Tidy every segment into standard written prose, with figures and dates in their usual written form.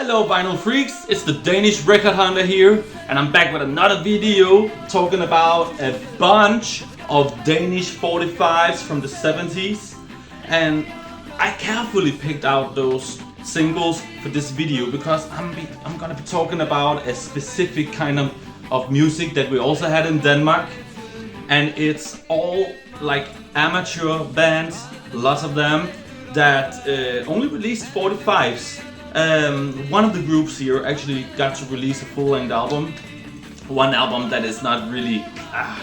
Hello vinyl freaks, it's the Danish record hunter here, and I'm back with another video talking about a bunch of Danish 45s from the 70s. And I carefully picked out those singles for this video because I'm gonna be talking about a specific kind of music that we also had in Denmark. And it's all like amateur bands, lots of them, that only released 45s. One of the groups here actually got to release a full-length album. One album that is not really,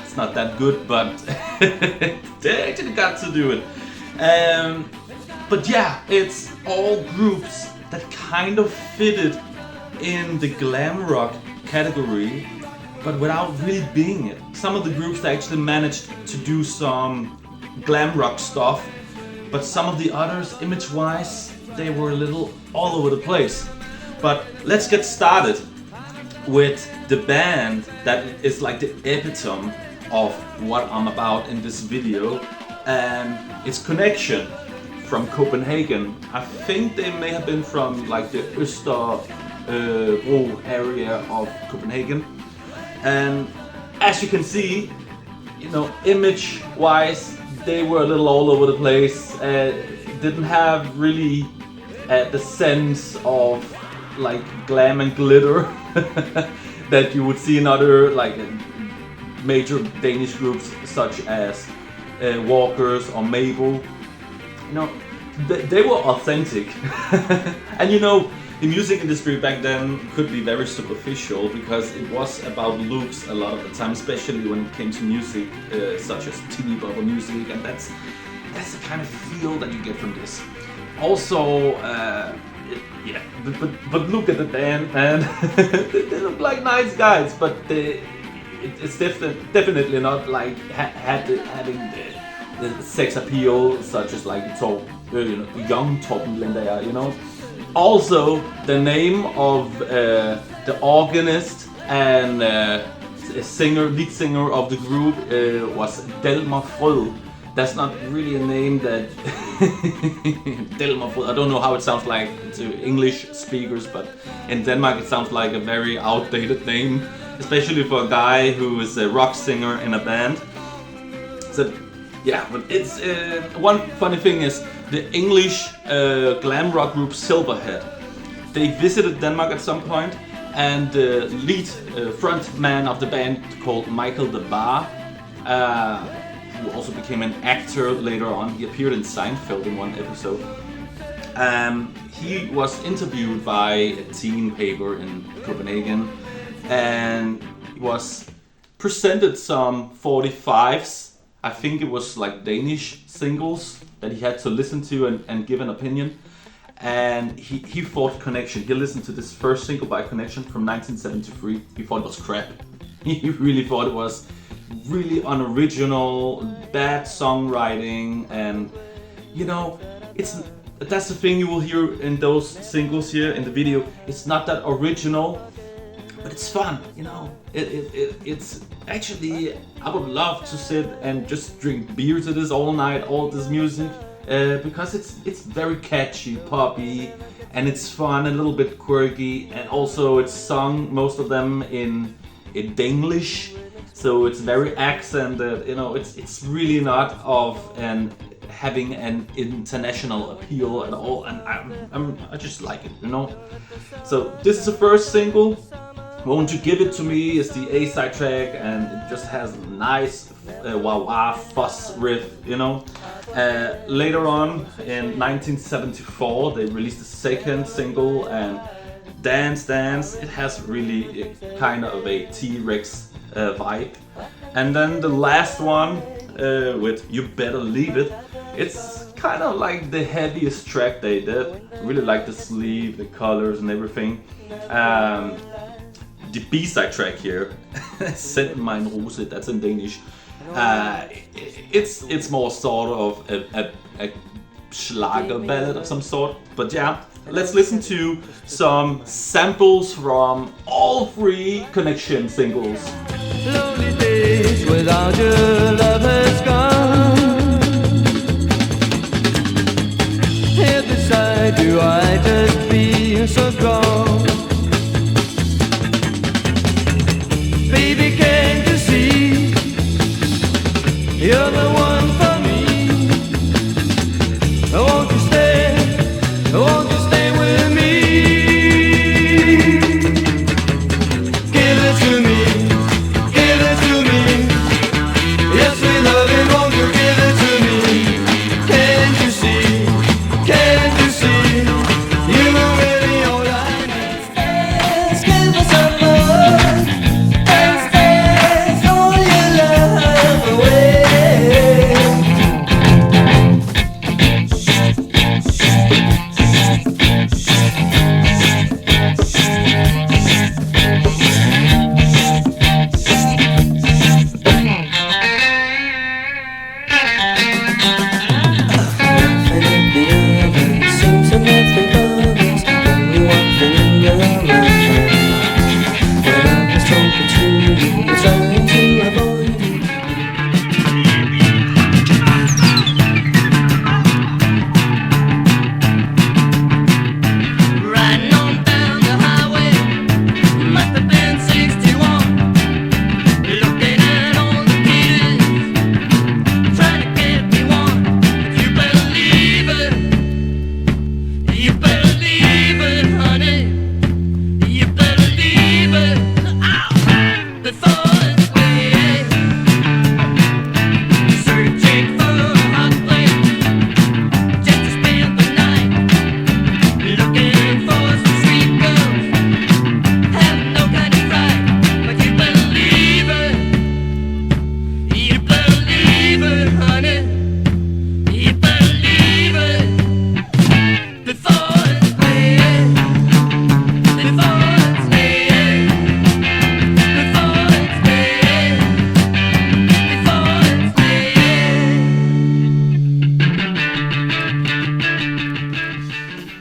it's not that good, but they actually got to do it. But yeah, it's all groups that kind of fitted in the glam rock category, but without really being it. Some of the groups that actually managed to do some glam rock stuff, but some of the others, image-wise, they were a little all over the place. But let's get started with the band that is like the epitome of what I'm about in this video, and it's Connection from Copenhagen. I think they may have been from like the Østerbro area of Copenhagen. And as you can see, you know, image-wise, they were a little all over the place. Didn't have really the sense of like glam and glitter that you would see in other like major Danish groups such as Walkers or Mabel. You know, they were authentic. And you know, the music industry back then could be very superficial because it was about looks a lot of the time, especially when it came to music such as teeny bopper music, and that's the kind of feel that you get from this. Also, but look at the band, man. They look like nice guys, but it's definitely not like having the sex appeal such as like young Torben Lindager, you know. Also, the name of the organist and lead singer of the group was Delmer Frød. That's not really a name that Delmer Frød. I don't know how it sounds like to English speakers, but in Denmark it sounds like a very outdated name, especially for a guy who is a rock singer in a band. So yeah, but it's one funny thing is the English glam rock group Silverhead. They visited Denmark at some point, and the lead front man of the band called Michael de Bar, who also became an actor later on. He appeared in Seinfeld in one episode. He was interviewed by a teen paper in Copenhagen, and he was presented some 45s. I think it was like Danish singles that he had to listen to and give an opinion. And he thought Connection. He listened to this first single by Connection from 1973. He thought it was crap. He really thought it was really unoriginal, bad songwriting, and you know, that's the thing you will hear in those singles here in the video. It's not that original, but it's fun, you know. It's actually, I would love to sit and just drink beer to this all night, all this music, because it's very catchy, poppy, and it's fun, a little bit quirky, and also it's sung, most of them in Danish. So it's very accented, you know, it's really not of having an international appeal at all, and I just like it, you know. So this is the first single. Won't You Give It To Me is the A-side track, and it just has a nice wah-wah fuzz riff, you know. Later on in 1974 they released the second single, and Dance Dance. It has really kind of a T-Rex vibe. And then the last one with You Better Leave It, it's kind of like the heaviest track they did. Really like the sleeve, the colors and everything. The B-side track here, Send Mein Rose, that's in Danish. It's more sort of a schlager ballad of some sort, but yeah. Let's listen to some samples from all three Connection singles. Lonely days without your love has gone. Here beside you I just feel so strong.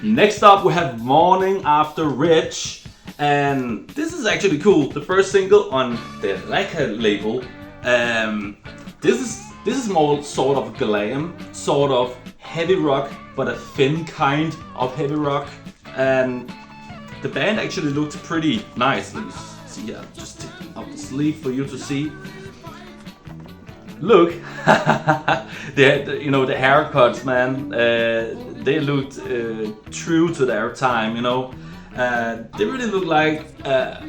Next up we have Morning After Rich, and this is actually cool. The first single on the record label. This is more sort of glam, sort of heavy rock, but a thin kind of heavy rock. And the band actually looked pretty nice. Let me see here, just take out the sleeve for you to see. Look, the haircuts, man. They looked true to their time, you know. They really look like a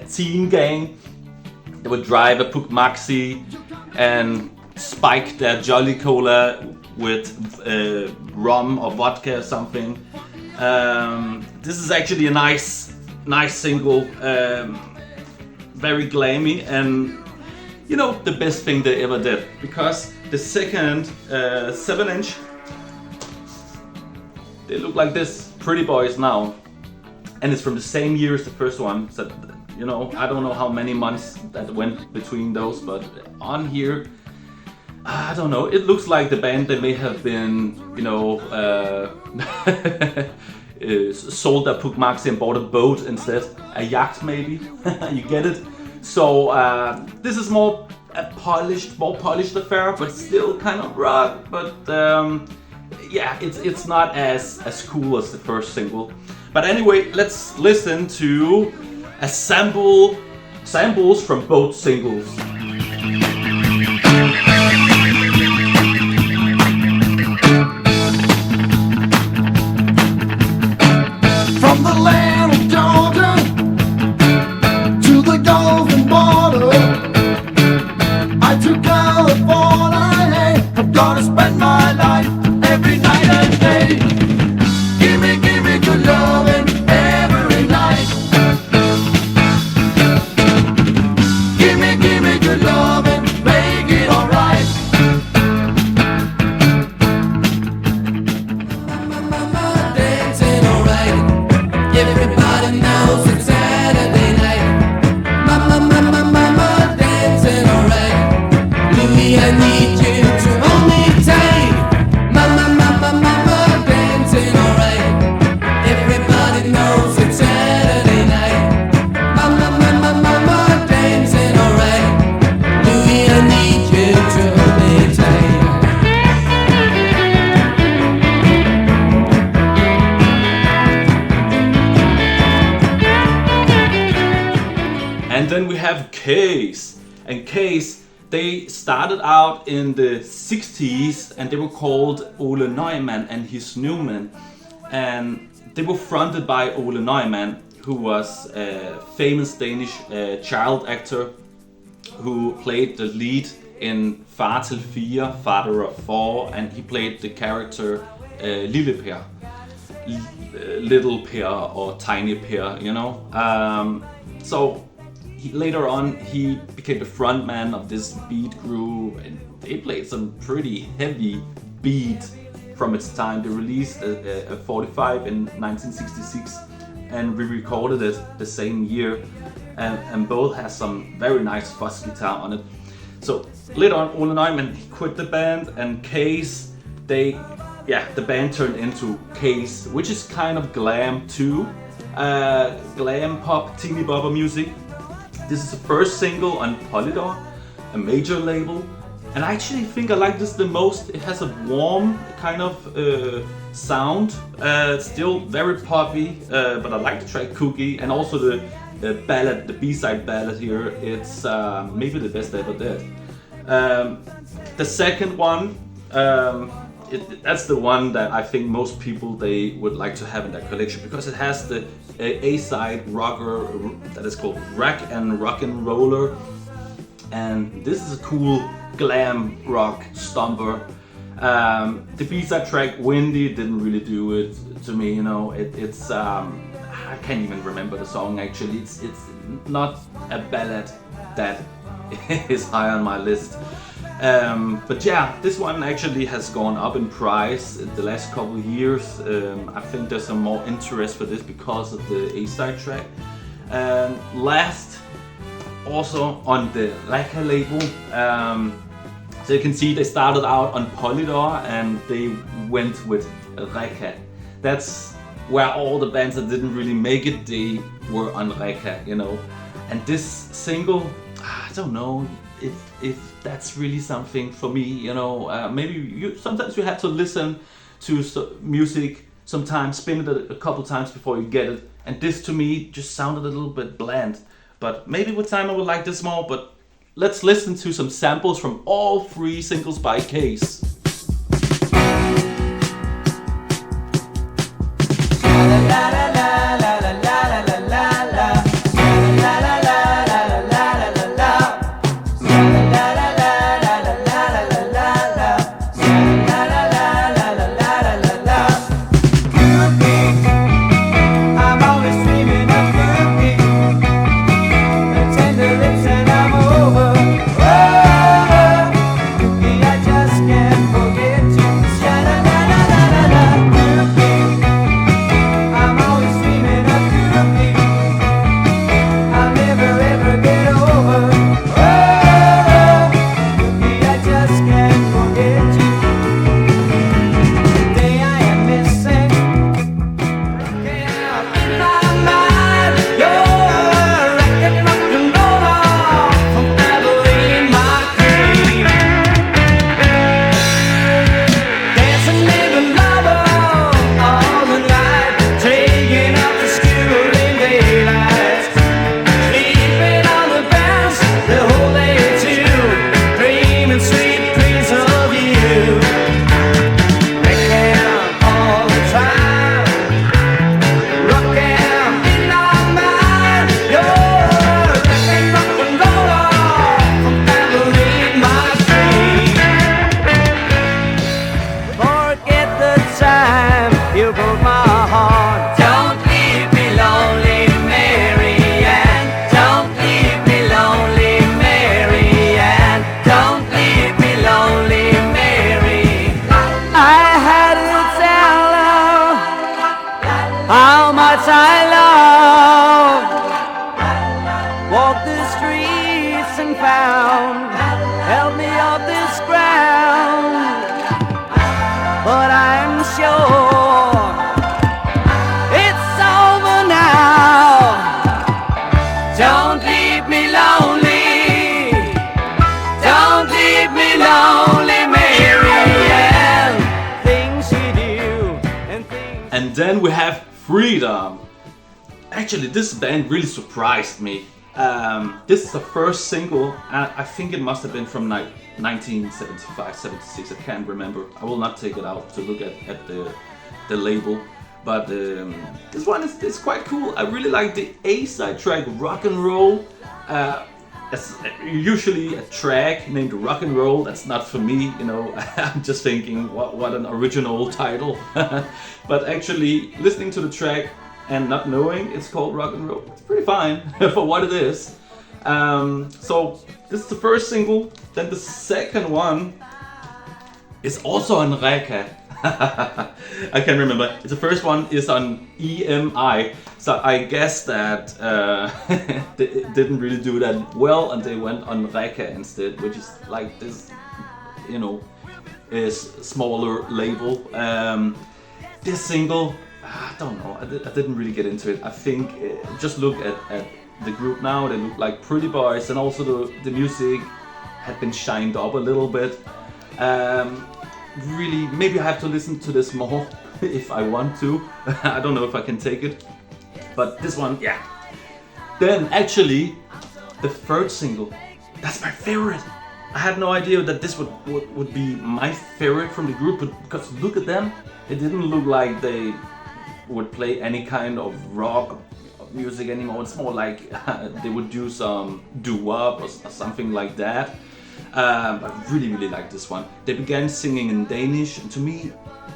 teen gang. They would drive a Puch Maxi and spike their Jolly Cola with rum or vodka or something. This is actually a nice single, very glammy, and you know, the best thing they ever did, because the second 7-inch, they look like this, Pretty Boys now, and it's from the same year as the first one. So, you know, I don't know how many months that went between those, but on here, I don't know. It looks like the band, they may have been, you know, sold their Puch Maxi and bought a boat instead, a yacht maybe. You get it? So this is more polished affair, but still kind of rock. But yeah, it's not as cool as the first single. But anyway, let's listen to a samples from both singles. From the land of Georgia to the Golden Border, I to California, I'm gonna spend my life every night and day. Give me good loving every night. Give me good loving, make it alright. Dancing alright. Everybody knows it's Saturday night. Mama, dancing alright. Louie, I need you to hold me tight. Mama, dancing alright. Everybody knows it's Saturday night. Mama, dancing alright. Louie, I need you to hold me tight. And then we have Case. And Case, they started out in the 60s and they were called Ole Neumann and his Newman. And they were fronted by Ole Neumann, who was a famous Danish child actor who played the lead in Far til 4, Father of 4, and he played the character Lille Per, Little Per or Tiny Per, you know. So later on, he became the frontman of this beat group, and they played some pretty heavy beat from its time. They released a 45 in 1966, and we recorded it the same year, and both has some very nice fuzz guitar on it. So later on, Ole Neumann, he quit the band, and Case, they yeah, the band turned into Case, which is kind of glam too. Glam pop, teeny bopper music. This is the first single on Polydor, a major label. And I actually think I like this the most. It has a warm kind of sound. Still very poppy, but I like the track Cookie, and also the ballad, the B-side ballad here. It's maybe the best I ever did. The second one, that's the one that I think most people they would like to have in their collection, because it has the A-side rocker that is called Rack and Rock'n'Roller, and this is a cool glam rock stomper. The B-side track Windy didn't really do it to me, you know. It's I can't even remember the song actually. It's not a ballad that is high on my list. But yeah, this one actually has gone up in price in the last couple of years. I think there's some more interest for this because of the A-side track. Last, also on the Reka label, so you can see they started out on Polydor and they went with Reka. That's where all the bands that didn't really make it, they were on Reka, you know. And this single, I don't know if that's really something for me, you know. Maybe sometimes you have to listen to music, sometimes spin it a couple times before you get it. And this to me just sounded a little bit bland. But maybe with time I will like this more. But let's listen to some samples from all 3 singles by Case. How much I love. Walked the streets and found, help me off this ground. But I'm sure it's over now. Don't leave me lonely. Don't leave me lonely, Mary Ann. Things you do and things. And then we have Freedom. Actually, this band really surprised me. This is the first single, and I think it must have been from 1975, 76, I can't remember. I will not take it out to look at the label. But this one is quite cool. I really like the A-side track, Rock and Roll. It's usually a track named Rock and Roll. That's not for me, you know. I'm just thinking, what an original title. But actually, listening to the track and not knowing it's called Rock and Roll, it's pretty fine for what it is. So this is the first single. Then the second one is also on Reka. I can't remember. The first one is on EMI. So I guess that they didn't really do that well, and they went on Reka instead, which is like this, you know, is smaller label. This single, I don't know, I didn't really get into it. I think just look at the group now, they look like pretty boys, and also the music had been shined up a little bit. Really, maybe I have to listen to this more if I want to. I don't know if I can take it, but this one, yeah. Then actually, the third single, that's my favorite. I had no idea that this would be my favorite from the group, but because look at them, it didn't look like they would play any kind of rock music anymore. It's more like they would do some doo-wop or something like that. I really like this one. They began singing in Danish, and to me,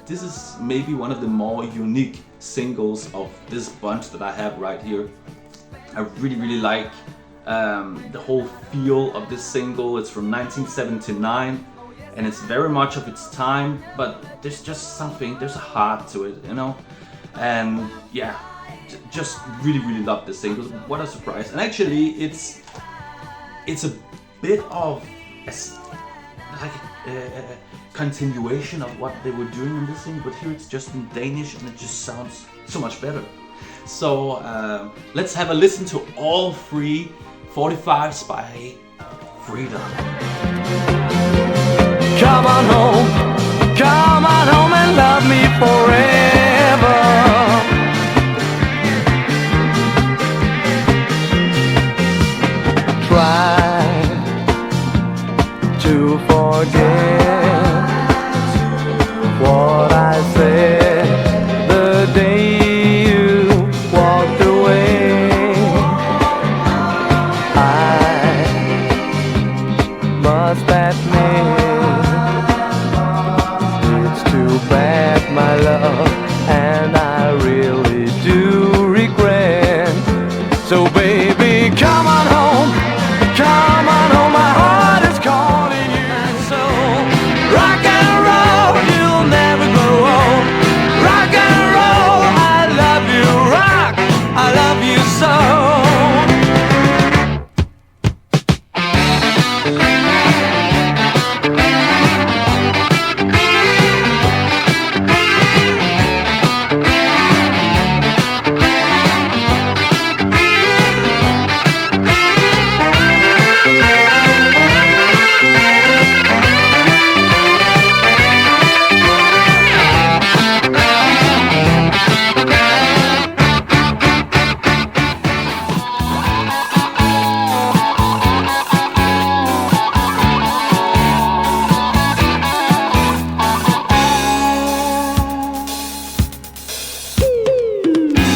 this is maybe one of the more unique singles of this bunch that I have right here. I really like the whole feel of this single. It's from 1979, and it's very much of its time, but there's just something, there's a heart to it, you know? And yeah, just really love this single. What a surprise. And actually, it's a bit of a continuation of what they were doing in this thing, but here it's just in Danish and it just sounds so much better. So let's have a listen to all three 45s by Freedom. Come on home and love me forever. Try to forget what I said the day you walked away. I must admit it's too bad, my love, and I really do regret. So baby, come on home, my heart is calling you. So rock and roll, you'll never grow old. Rock and roll, I love you, rock, I love you so.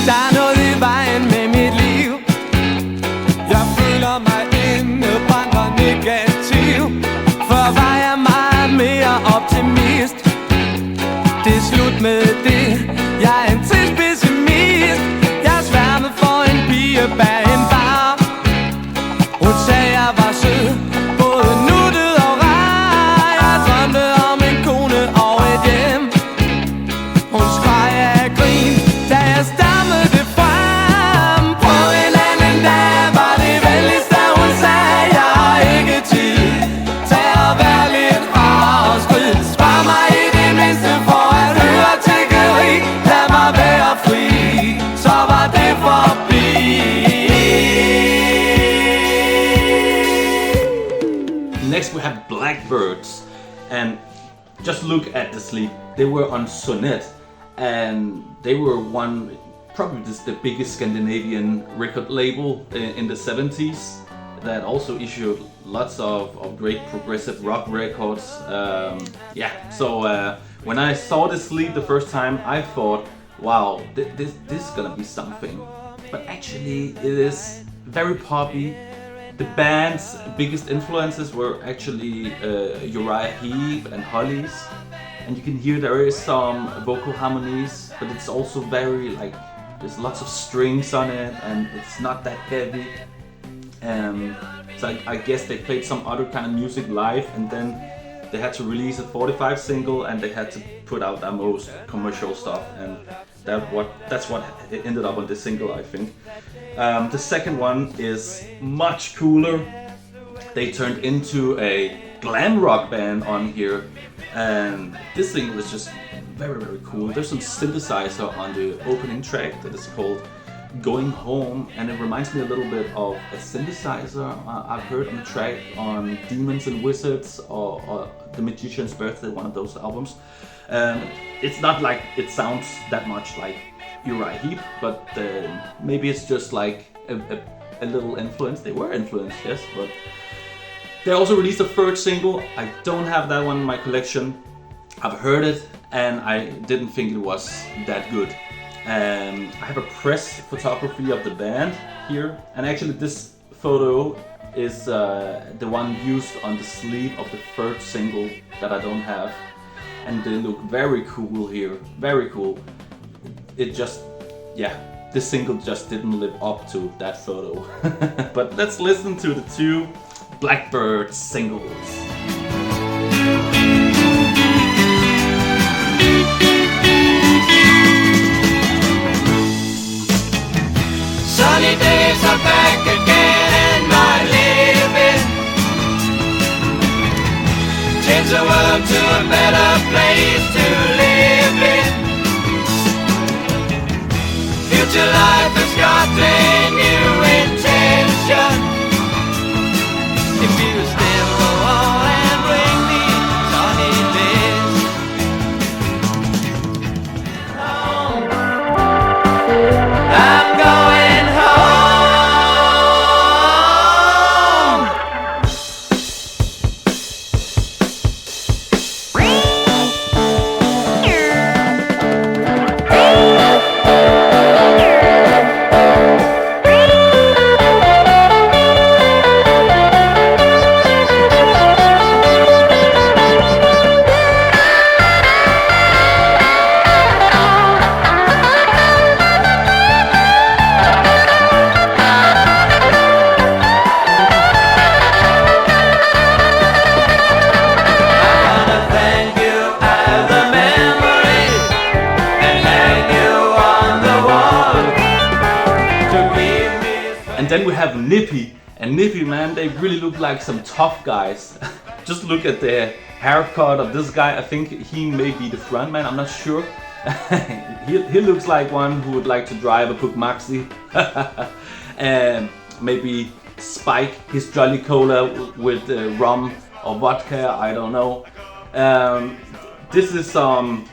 Der er noget i vejen med mit liv. Jeg føler mig indebrændt og negativ. Før var jeg meget mere optimist. Det er slut med det. Jeg er en trist pessimist. Jeg sværmede for en pige bag en bar. Hun sagde jeg var sød, både nuttet og rar. Jeg drømte om en kone og et hjem. Hun skreg af grin, da jeg stammede det frem. På en anden dag var det venligst, da hun sagde, jeg har ikke tid. Tag og vær lidt afskrid. Spar mig i det mindste for at høre tiggeri. Lad mig være fri, så var det forbi. Next we have Blackbirds, and just look at the sleeve. They were on Sonnet, and they were probably the biggest Scandinavian record label in the 70s that also issued lots of great progressive rock records. So when I saw the sleeve the first time, I thought, wow, this is gonna be something. But actually it is very poppy. The band's biggest influences were actually Uriah Heep and Hollies, and you can hear there is some vocal harmonies, but it's also very like there's lots of strings on it, and it's not that heavy. So I guess they played some other kind of music live, and then they had to release a 45 single, and they had to put out their most commercial stuff, and that's what ended up on this single, I think. The second one is much cooler. They turned into a glam rock band on here, and this single is just very cool. There's some synthesizer on the opening track that is called Going Home, and it reminds me a little bit of a synthesizer I've heard on the track on Demons and Wizards or The Magician's Birthday, one of those albums. It's not like it sounds that much like Uriah Heep, but maybe it's just like a little influence. They were influenced, yes, but they also released a third single. I don't have that one in my collection. I've heard it and I didn't think it was that good. I have a press photography of the band here, and actually this photo is the one used on the sleeve of the third single that I don't have, and they look very cool here, very cool. It just, yeah, this single just didn't live up to that photo. But let's listen to the two Blackbird singles. Sunny days are back again and my living change the world to a better place to live in. Future life has got a new intention. If you still go on and bring me sunny days home, I'm going home. And then we have Nippy, and Nippy, man, they really look like some tough guys. Just look at the haircut of this guy. I think he may be the frontman, I'm not sure. he looks like one who would like to drive a Puck Maxi. And maybe spike his Jolly Cola with rum or vodka, I don't know. This is some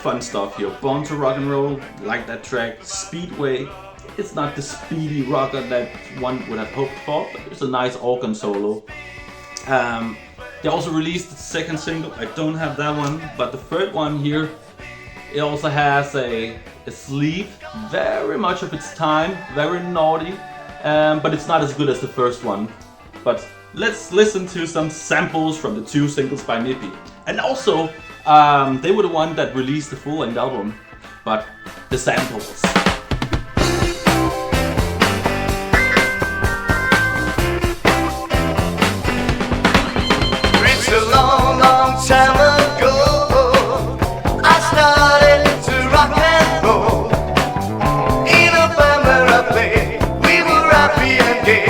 fun stuff here. Born to Rock and Roll, like that track. Speedway. It's not the speedy rocker that one would have hoped for, but it's a nice organ solo. They also released the second single. I don't have that one, but the third one here, it also has a sleeve, very much of its time, very naughty, but it's not as good as the first one. But let's listen to some samples from the two singles by Nippy. And also, they were the one that released the full-length album, but the samples. Time ago, I started to rock and roll. In a band where I played, we were happy and gay,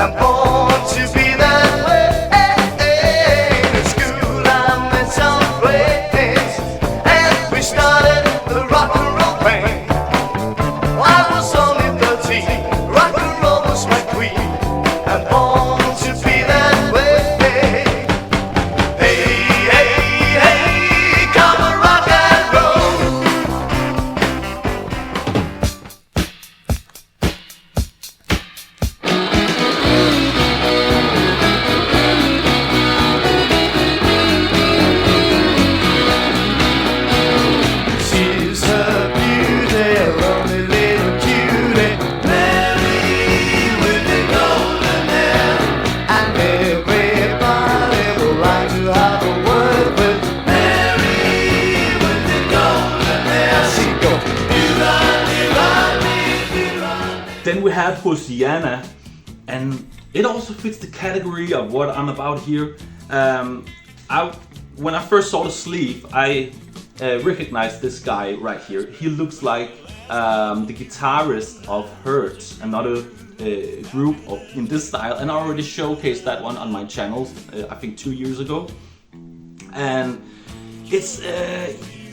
and born to be that way. In school I met some friends, and we started the rock and roll band. I was only 13, rock and roll was my queen, and born to be that way. Then we have Hosiana, and it also fits the category of what I'm about here. When I first saw the sleeve, I recognized this guy right here. He looks like the guitarist of Hurt, another group in this style, and I already showcased that one on my channel, I think 2 years ago. And it's,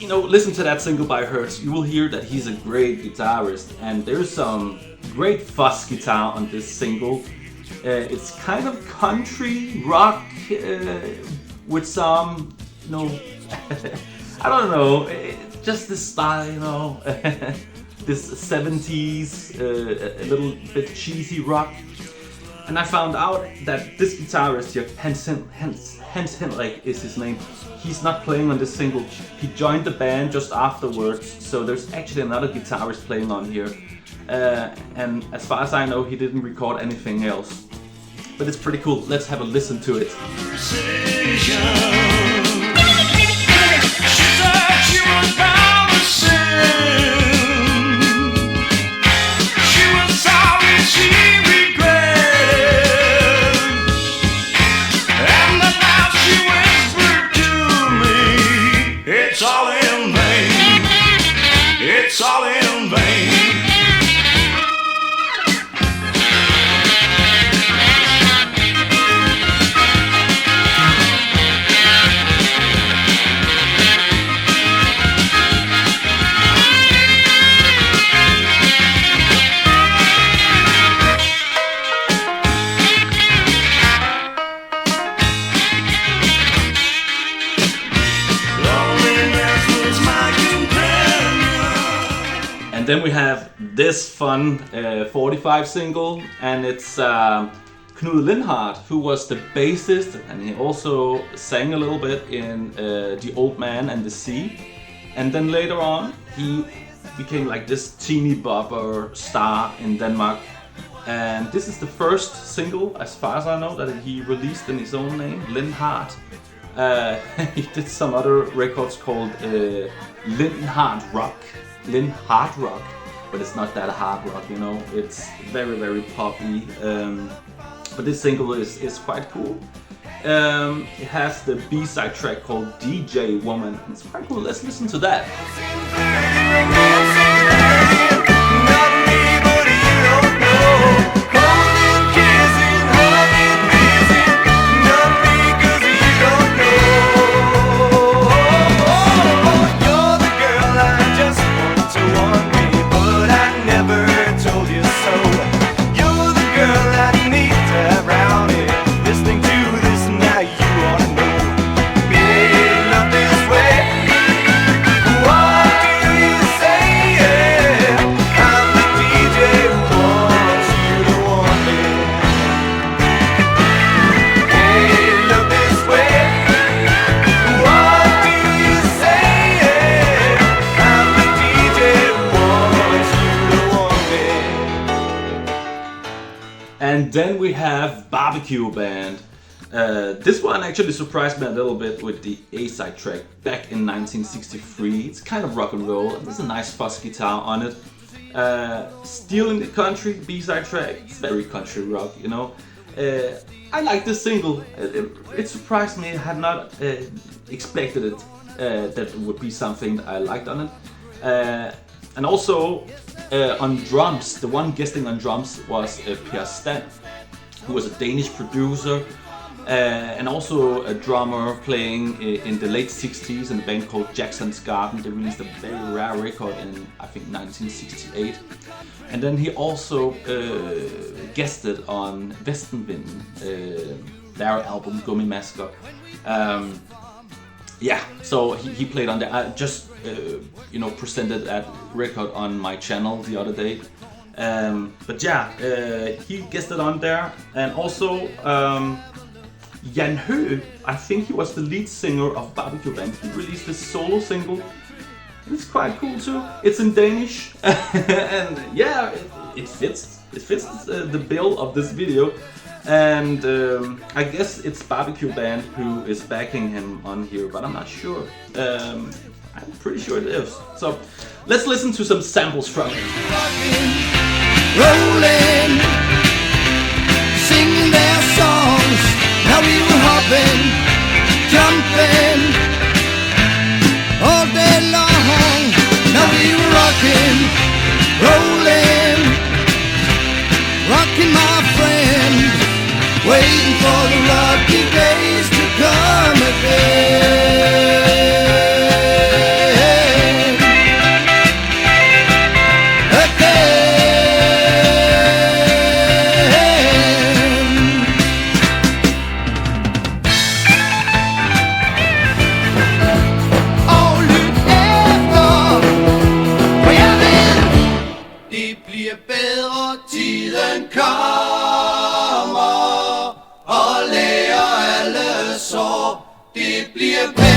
listen to that single by Hurt. You will hear that he's a great guitarist, and there's some great fuzz guitar on this single. It's kind of country rock with some, I don't know, just this style, this 70s, a little bit cheesy rock. And I found out that this guitarist here, Hans Henrik is his name, he's not playing on this single. He joined the band just afterwards, so there's actually another guitarist playing on here. And as far as I know, he didn't record anything else. But it's pretty cool. Let's have a listen to it. Then we have this fun 45 single, and it's Knud Lindhardt, who was the bassist, and he also sang a little bit in The Old Man and the Sea. And then later on, he became like this teeny bopper star in Denmark. And this is the first single, as far as I know, that he released in his own name, Lindhardt. He did some other records called Lindhardt Rock, but it's not that hard rock, it's very, very poppy. But this single is quite cool. It has the B-side track called DJ Woman. It's quite cool. Let's listen to that. And then we have Barbecue Band. This one actually surprised me a little bit with the A-side track back in 1963. It's kind of rock and roll, and there's a nice fuzz guitar on it. Still in the Country, B-side track. It's very country rock, I like this single. It surprised me. I had not expected it that it would be something that I liked on it. And also on drums, the one guesting on drums was Per Stan, who was a Danish producer and also a drummer playing in the late 60s in a band called Jackson's Garden. They released a very rare record in, I think, 1968. And then he also guested on Vestenvind, their album Gummimasker. Yeah, so he played on there. I just presented that record on my channel the other day. But yeah, he guested on there, and also Jan Høgh, I think he was the lead singer of Barbecue Band. He released this solo single. It's quite cool too. It's in Danish, and yeah, it fits the bill of this video. And I guess it's Barbecue Band who is backing him on here, but I'm not sure. I'm pretty sure it is. So let's listen to some samples from it. Rolling, singing their songs. Now we were hopping, jumping all day long. Now we were rocking, rolling, rocking my friend, waiting for the lucky days to come again. Og lyt efter, for jeg ved, det bliver bedre, tiden kommer, og læger alle sår. Det bliver bedre,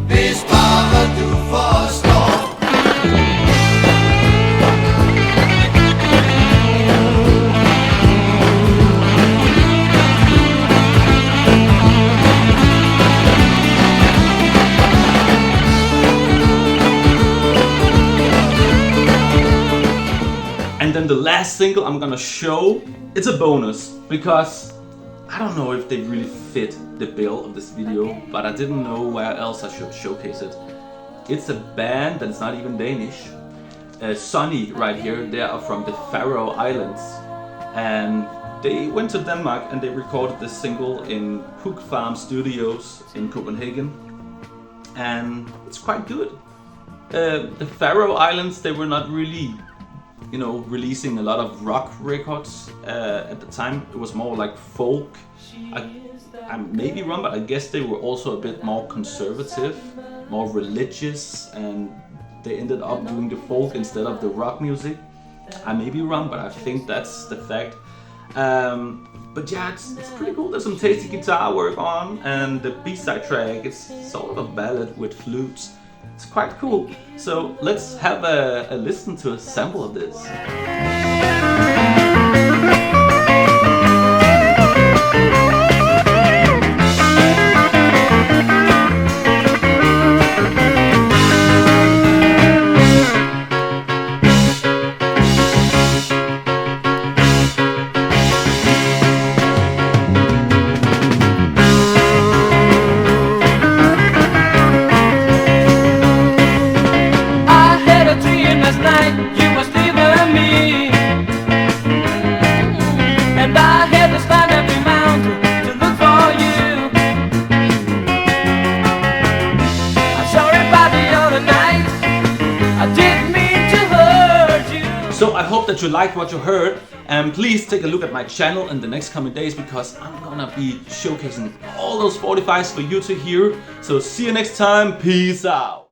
hvis bare du forstår. And then the last single I'm gonna show, it's a bonus because I don't know if they really fit the bill of this video, but I didn't know where else I should showcase it. It's a band that's not even Danish. Sunny right here, they are from the Faroe Islands, and they went to Denmark and they recorded this single in Hook Farm Studios in Copenhagen, and it's quite good. The Faroe Islands, they were not really, you know, releasing a lot of rock records at the time. It was more like folk. I may be wrong, but I guess they were also a bit more conservative, more religious, and they ended up doing the folk instead of the rock music. I may be wrong, but I think that's the fact. But yeah, it's pretty cool. There's some tasty guitar work on, and the B-side track, it's sort of a ballad with flutes. It's quite cool. So let's have a listen to a sample of this. So I hope that you liked what you heard, and please take a look at my channel in the next coming days because I'm gonna be showcasing all those 45s for you to hear. So see you next time, peace out!